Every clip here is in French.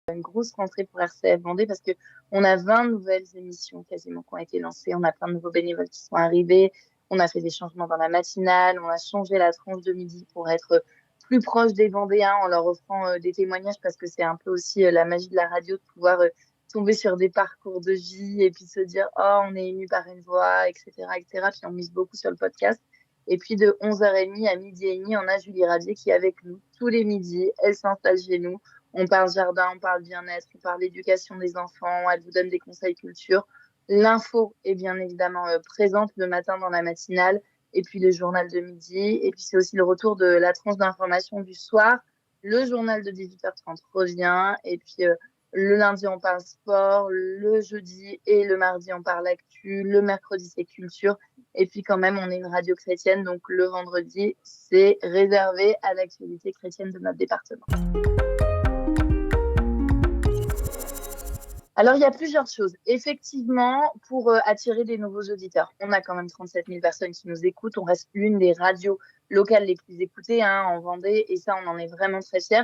une grosse rentrée pour RCF Vendée parce que on a 20 nouvelles émissions quasiment qui ont été lancées. On a plein de nouveaux bénévoles qui sont arrivés. On a fait des changements dans la matinale. On a changé la tranche de midi pour être plus proche des Vendéens en leur offrant des témoignages parce que c'est un peu aussi la magie de la radio de pouvoir tomber sur des parcours de vie et puis se dire, oh, on est ému par une voix, etc., etc. Puis on mise beaucoup sur le podcast. Et puis de 11h30 à midi et demi, on a Julie Radier qui est avec nous tous les midis. Elle s'installe chez nous. On parle jardin, on parle bien-être, on parle éducation des enfants. Elle vous donne des conseils culture. L'info est bien évidemment présente le matin dans la matinale. Et puis le journal de midi. Et puis c'est aussi le retour de la tranche d'information du soir. Le journal de 18h30 revient. Et puis le lundi, on parle sport. Le jeudi et le mardi, on parle actu. Le mercredi, c'est culture. Et puis quand même, on est une radio chrétienne, donc le vendredi, c'est réservé à l'actualité chrétienne de notre département. Alors, il y a plusieurs choses. Effectivement, pour attirer des nouveaux auditeurs, on a quand même 37 000 personnes qui nous écoutent. On reste l'une des radios locales les plus écoutées en Vendée, et ça, on en est vraiment très fiers.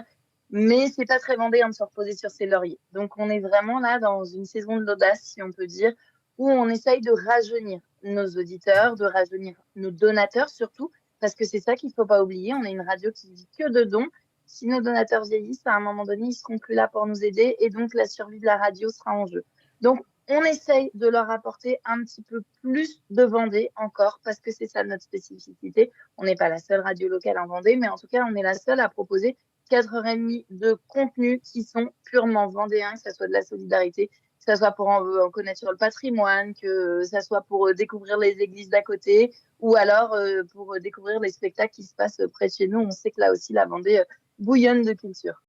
Mais c'est pas très vendéen de se reposer sur ses lauriers. Donc, on est vraiment là dans une saison de l'audace, si on peut dire, où on essaye de rajeunir nos auditeurs, de rajeunir nos donateurs surtout, parce que c'est ça qu'il faut pas oublier. On est une radio qui vit que de dons. Si nos donateurs vieillissent, à un moment donné, ils seront plus là pour nous aider et donc la survie de la radio sera en jeu. Donc, on essaye de leur apporter un petit peu plus de Vendée encore parce que c'est ça notre spécificité. On n'est pas la seule radio locale en Vendée, mais en tout cas, on est la seule à proposer 4h30 de contenus qui sont purement vendéens, que ce soit de la solidarité, que ce soit pour en connaître sur le patrimoine, que ce soit pour découvrir les églises d'à côté ou alors pour découvrir les spectacles qui se passent près de chez nous. On sait que là aussi, la Vendée bouillonne de culture.